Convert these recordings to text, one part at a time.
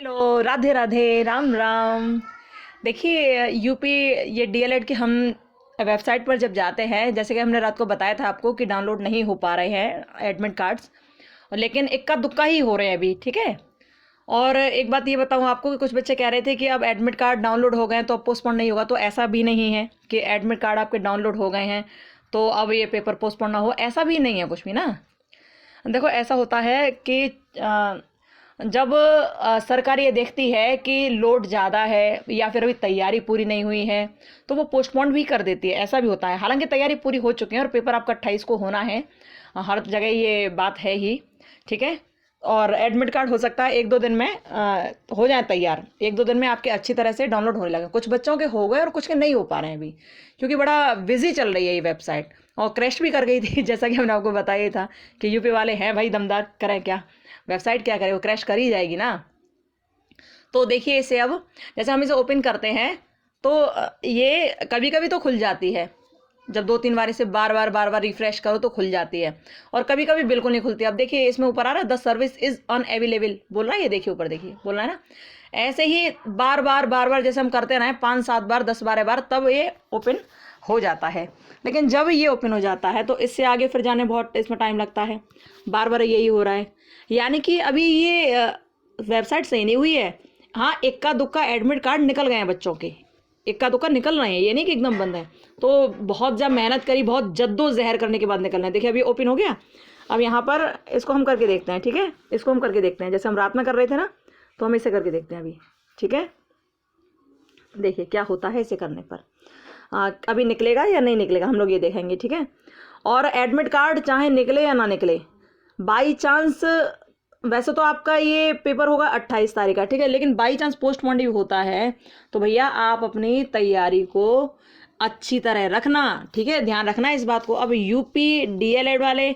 Hello, Radhe Radhe, Ram Ram. देखिए UP ये DElEd के हम वेबसाइट पर जब जाते हैं, जैसे कि हमने रात को बताया था आपको कि डाउनलोड नहीं हो पा रहे हैं एडमिट कार्ड्स, लेकिन इक्का दुक्का ही हो रहे हैं अभी, ठीक है। और एक बात ये बताऊं आपको कि कुछ बच्चे कह रहे थे कि अब एडमिट कार्ड डाउनलोड हो गए हैं तो अब पोस्टपोन नहीं होगा, तो ऐसा भी नहीं है कि एडमिट कार्ड आपके डाउनलोड हो गए हैं तो अब ये पेपर पोस्टपोन ना हो, ऐसा भी नहीं है कुछ भी ना। देखो ऐसा होता है कि जब सरकार ये देखती है कि लोड ज़्यादा है या फिर अभी तैयारी पूरी नहीं हुई है तो वो पोस्टपोन भी कर देती है, ऐसा भी होता है। हालांकि तैयारी पूरी हो चुकी है और पेपर आपका 28 को होना है, हर जगह ये बात है ही, ठीक है। और एडमिट कार्ड हो सकता है 1-2 दिन में हो जाए तैयार, 1-2 दिन में आपके अच्छी तरह से डाउनलोड होने लगे। कुछ बच्चों के हो गए और कुछ के नहीं हो पा रहे हैं अभी, क्योंकि बड़ा बिजी चल रही है ये वेबसाइट और क्रैश भी कर गई थी जैसा कि हमने आपको बताया था कि यूपी वाले हैं भाई दमदार, करें क्या, वेबसाइट क्या करे, वो क्रैश कर ही जाएगी ना। तो देखिए इसे अब जैसे हम इसे ओपन करते हैं तो ये कभी कभी तो खुल जाती है, जब 2-3 बार इसे बार बार रिफ्रेश करो तो खुल जाती है, और कभी कभी बिल्कुल नहीं खुलती। अब देखिए इसमें ऊपर आ रहा है द सर्विस इज अनअवेलेबल बोल रहा है, ये देखिए ऊपर देखिए बोल रहा है ना। ऐसे ही बार बार जैसे हम करते रहें 5-7 बार 10-12 बार तब ये ओपन हो जाता है। लेकिन जब ये ओपन हो जाता है तो इससे आगे फिर जाने बहुत इसमें टाइम लगता है, बार बार यही हो रहा है। यानी कि अभी ये वेबसाइट सही नहीं हुई है। हाँ, इक्का दुक्का एडमिट कार्ड निकल गए हैं बच्चों के, इक्का दुक्का निकल रहे हैं, ये नहीं कि एकदम बंद है। तो बहुत जब मेहनत करी, बहुत जद्दोजहद करने के बाद निकल रहे हैं। देखिए अभी ओपन हो गया। अब यहाँ पर इसको हम करके देखते हैं, ठीक है, इसको हम करके देखते हैं जैसे हम रात में कर रहे थे ना, तो हम इसे करके देखते हैं अभी, ठीक है। देखिए क्या होता है इसे करने पर, अभी निकलेगा या नहीं निकलेगा हम लोग ये देखेंगे, ठीक है। और एडमिट कार्ड चाहे निकले या ना निकले, बाई चांस, वैसे तो आपका ये पेपर होगा 28 तारीख का, ठीक है, लेकिन बाई चांस पोस्टपोन भी होता है तो भैया आप अपनी तैयारी को अच्छी तरह रखना, ठीक है, ध्यान रखना इस बात को। अब यूपी डीएलएड वाले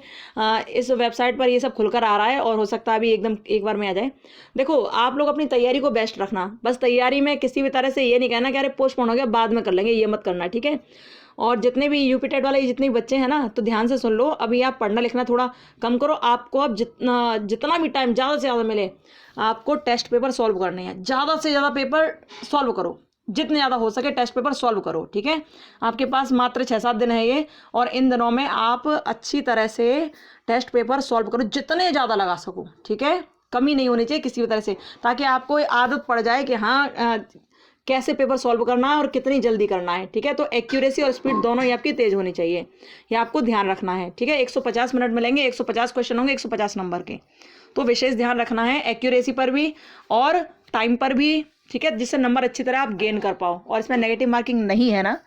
इस वेबसाइट पर ये सब खुलकर आ रहा है और हो सकता है अभी एकदम एक बार में आ जाए। देखो आप लोग अपनी तैयारी को बेस्ट रखना, बस तैयारी में किसी भी तरह से ये नहीं कहना कि अरे पोस्टपोन हो गया बाद में कर लेंगे, ये मत करना, ठीक है। और जितने भी यूपी टेट वाले जितने भी बच्चे हैं ना, तो ध्यान से सुन लो, अभी आप पढ़ना लिखना थोड़ा कम करो। आपको अब जितना भी टाइम ज़्यादा से ज़्यादा मिले आपको टेस्ट पेपर सॉल्व करने हैं, ज़्यादा से ज़्यादा पेपर सॉल्व करो, जितने ज़्यादा हो सके टेस्ट पेपर सॉल्व करो, ठीक है। आपके पास मात्र 6-7 दिन है ये, और इन दिनों में आप अच्छी तरह से टेस्ट पेपर सॉल्व करो, जितने ज़्यादा लगा सको, ठीक है। कमी नहीं होनी चाहिए किसी भी तरह से, ताकि आपको आदत पड़ जाए कि हाँ कैसे पेपर सॉल्व करना है और कितनी जल्दी करना है, ठीक है। तो एक्यूरेसी और स्पीड दोनों ही आपकी तेज होनी चाहिए, ये आपको ध्यान रखना है, ठीक है। 150 मिनट मिलेंगे, 150 क्वेश्चन होंगे, 150 नंबर के, तो विशेष ध्यान रखना है एक्यूरेसी पर भी और टाइम पर भी, ठीक है, जिससे नंबर अच्छी तरह आप गेन कर पाओ। और इसमें नेगेटिव मार्किंग नहीं है ना,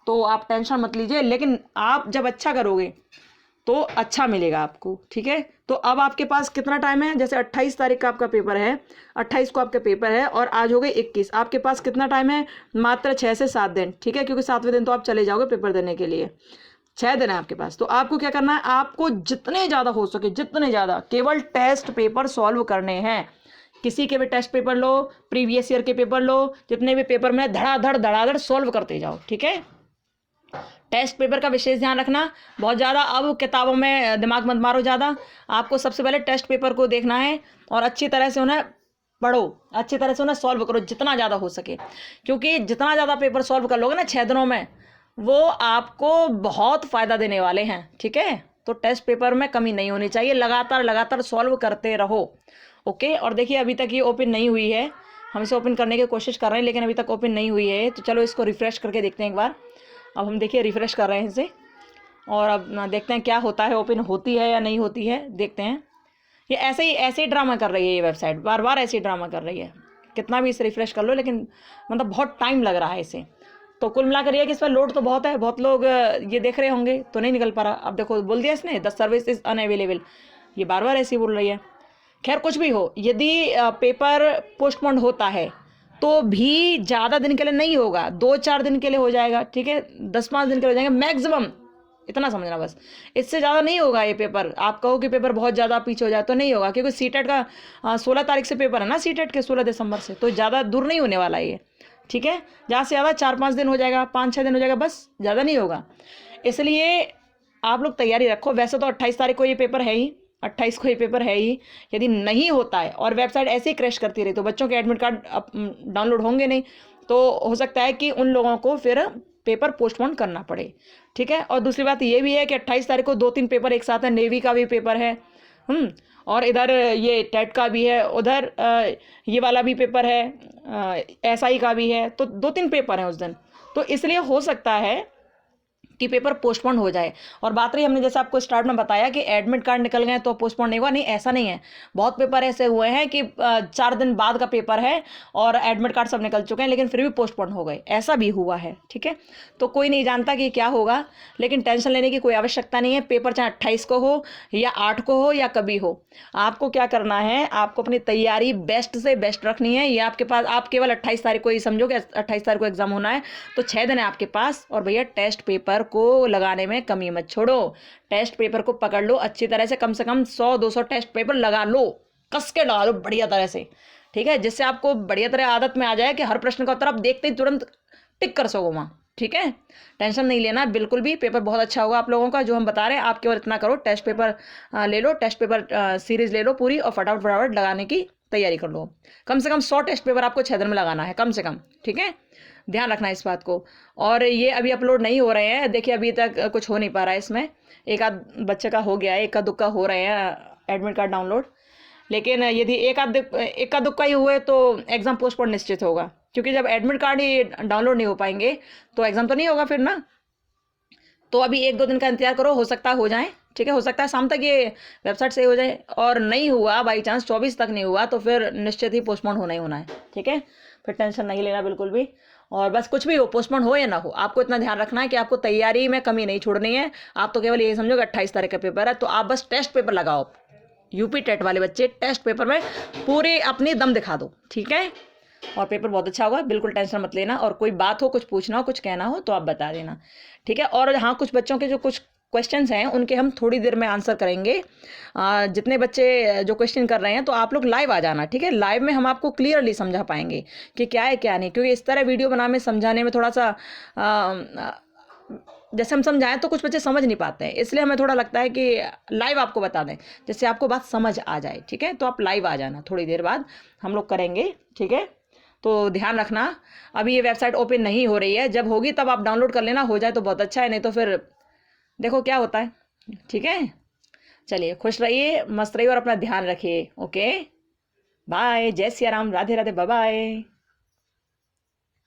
तो आप टेंशन मत लीजिए, लेकिन आप जब अच्छा करोगे तो अच्छा मिलेगा आपको, ठीक है। तो अब आपके पास कितना टाइम है, जैसे 28 तारीख का आपका पेपर है, 28 को आपका पेपर है और आज हो गए 21, आपके पास कितना टाइम है, मात्र 6 से 7 दिन, ठीक है, क्योंकि 7वें दिन तो आप चले जाओगे पेपर देने के लिए, 6 दिन है आपके पास। तो आपको क्या करना है, आपको जितने ज़्यादा हो सके, जितने ज़्यादा, केवल टेस्ट पेपर सॉल्व करने हैं। किसी के भी टेस्ट पेपर लो, प्रीवियस ईयर के पेपर लो, जितने भी पेपर में धड़ाधड़ सॉल्व करते जाओ, ठीक है। टेस्ट पेपर का विशेष ध्यान रखना, बहुत ज़्यादा अब किताबों में दिमाग मत मारो ज़्यादा, आपको सबसे पहले टेस्ट पेपर को देखना है और अच्छी तरह से उन्हें पढ़ो, अच्छी तरह से उन्हें सॉल्व करो जितना ज़्यादा हो सके, क्योंकि जितना ज़्यादा पेपर सॉल्व कर लोगे ना 6 दिनों में, वो आपको बहुत फ़ायदा देने वाले हैं, ठीक है। तो टेस्ट पेपर में कमी नहीं होनी चाहिए, लगातार सॉल्व करते रहो, ओके। और देखिए अभी तक ये ओपन नहीं हुई है, हम इसे ओपन करने की कोशिश कर रहे हैं लेकिन अभी तक ओपन नहीं हुई है, तो चलो इसको रिफ्रेश करके देखते हैं एक बार। अब हम देखिए रिफ्रेश कर रहे हैं इसे और अब देखते हैं क्या होता है, ओपन होती है या नहीं होती है, देखते हैं। ये ऐसे ही ड्रामा कर रही है, ये वेबसाइट बार बार ऐसे ही ड्रामा कर रही है, कितना भी इसे रिफ्रेश कर लो लेकिन मतलब बहुत टाइम लग रहा है इसे। तो कुल मिलाकर ये कि इस पर लोड तो बहुत है, बहुत लोग ये देख रहे होंगे तो नहीं निकल पा रहा। अब देखो बोल दिया इसने द सर्विस इज़ अनअवेलेबल, ये बार बार ऐसे ही बोल रही है। खैर कुछ भी हो, यदि पेपर पोस्टपोन्ड होता है तो भी ज़्यादा दिन के लिए नहीं होगा, 2-4 दिन के लिए हो जाएगा, ठीक है, 10-5 दिन के लिए हो जाएंगे मैक्सिमम, इतना समझना बस, इससे ज़्यादा नहीं होगा ये पेपर। आप कहो कि पेपर बहुत ज़्यादा पीछे हो जाए तो नहीं होगा, क्योंकि सीटेट का 16 तारीख से पेपर है ना, सीटेट के 16 दिसंबर से, तो ज़्यादा दूर नहीं होने वाला ये, ठीक है। ज़्यादा से ज़्यादा 4-5 दिन हो जाएगा, 5-6 दिन हो जाएगा, बस ज़्यादा नहीं होगा। इसलिए आप लोग तैयारी रखो। वैसे तो 28 तारीख को ये पेपर है ही, 28 को ये पेपर है ही। यदि नहीं होता है और वेबसाइट ऐसे ही क्रैश करती रही तो बच्चों के एडमिट कार्ड डाउनलोड होंगे नहीं, तो हो सकता है कि उन लोगों को फिर पेपर पोस्टपोन करना पड़े। ठीक है, और दूसरी बात ये भी है कि 28 तारीख को 2-3 पेपर एक साथ है, नेवी का भी पेपर है, और इधर ये टेट का भी है, उधर ये वाला भी पेपर है, एसआई का भी है, तो 2-3 पेपर हैं उस दिन, तो इसलिए हो सकता है कि पेपर पोस्टपोन हो जाए। और बात रही, हमने जैसे आपको स्टार्ट में बताया कि एडमिट कार्ड निकल गए तो पोस्टपोन नहीं हुआ, नहीं ऐसा नहीं है। बहुत पेपर ऐसे हुए हैं कि 4 दिन बाद का पेपर है और एडमिट कार्ड सब निकल चुके हैं लेकिन फिर भी पोस्टपोन हो गए, ऐसा भी हुआ है। ठीक है, तो कोई नहीं जानता कि क्या होगा, लेकिन टेंशन लेने की कोई आवश्यकता नहीं है। पेपर चाहे 28 को हो या 8 को हो या कभी हो, आपको क्या करना है, आपको अपनी तैयारी बेस्ट से बेस्ट रखनी है। ये आपके पास, आप केवल 28 तारीख को ही समझो कि 28 तारीख को एग्जाम होना है, तो 6 दिन है आपके पास। और भैया टेस्ट पेपर को लगाने में कमी मत छोड़ो, टेस्ट पेपर को पकड़ लो अच्छी तरह से कम 100-200 टेस्ट पेपर लगा लो, कस के लगा लो बढ़िया तरह से। ठीक है, जिससे आपको बढ़िया तरह आदत में आ जाए कि हर प्रश्न का उत्तर आप देखते ही तुरंत टिक कर सको वहाँ। ठीक है, टेंशन नहीं लेना बिल्कुल भी, पेपर बहुत अच्छा होगा आप लोगों का जो हम बता रहे हैं। आप केवल इतना करो, टेस्ट पेपर ले लो, टेस्ट पेपर सीरीज ले लो पूरी, और फटाफट लगाने की तैयारी कर लो। कम से कम 100 टेस्ट पेपर आपको 6 दिन में लगाना है कम से कम। ठीक है, ध्यान रखना इस बात को। और ये अभी अपलोड नहीं हो रहे हैं, देखिए अभी तक कुछ हो नहीं पा रहा है इसमें, एक आध बच्चे का हो गया है, एक का दुक्का हो रहे हैं एडमिट कार्ड डाउनलोड, लेकिन यदि एक का दुक्का ही हुए तो एग्ज़ाम पोस्टपोन निश्चित होगा, क्योंकि जब एडमिट कार्ड ही डाउनलोड नहीं हो पाएंगे तो एग्ज़ाम तो नहीं होगा फिर ना। तो अभी 1-2 दिन का इंतजार करो, हो सकता है हो जाए। ठीक है, हो सकता है शाम तक ये वेबसाइट सही हो जाए, और नहीं हुआ बाई चांस 24 तक नहीं हुआ तो फिर निश्चित ही पोस्टपोन होना ही होना है। ठीक है, फिर टेंशन नहीं लेना बिल्कुल भी। और बस कुछ भी हो, पोस्टपोन हो या ना हो, आपको इतना ध्यान रखना है कि आपको तैयारी में कमी नहीं छोड़नी है। आप तो केवल ये समझो कि 28 तारीख का पेपर है, तो आप बस टेस्ट पेपर लगाओ। यूपी टेट वाले बच्चे टेस्ट पेपर में पूरे अपनी दम दिखा दो। ठीक है, और पेपर बहुत अच्छा होगा, बिल्कुल टेंशन मत लेना। और कोई बात हो, कुछ पूछना हो, कुछ कहना हो तो आप बता देना। ठीक है, और हाँ, कुछ बच्चों के जो कुछ क्वेश्चंस हैं उनके हम थोड़ी देर में आंसर करेंगे। जितने बच्चे जो क्वेश्चन कर रहे हैं तो आप लोग लाइव आ जाना। ठीक है, लाइव में हम आपको क्लियरली समझा पाएंगे कि क्या है क्या नहीं, क्योंकि इस तरह वीडियो बनाने में समझाने में थोड़ा सा जैसे हम समझाएं तो कुछ बच्चे समझ नहीं पाते हैं, इसलिए हमें थोड़ा लगता है कि लाइव आपको बता दें जिससे आपको बात समझ आ जाए। ठीक है, तो आप लाइव आ जाना, थोड़ी देर बाद हम लोग करेंगे। ठीक है, तो ध्यान रखना। अभी ये वेबसाइट ओपन नहीं हो रही है, जब होगी तब आप डाउनलोड कर लेना, हो जाए तो बहुत अच्छा है, नहीं तो फिर देखो क्या होता है। ठीक है, चलिए खुश रहिए, मस्त रहिए और अपना ध्यान रखिए। ओके, बाय, जय सिया राम, राधे राधे, बाय बाय।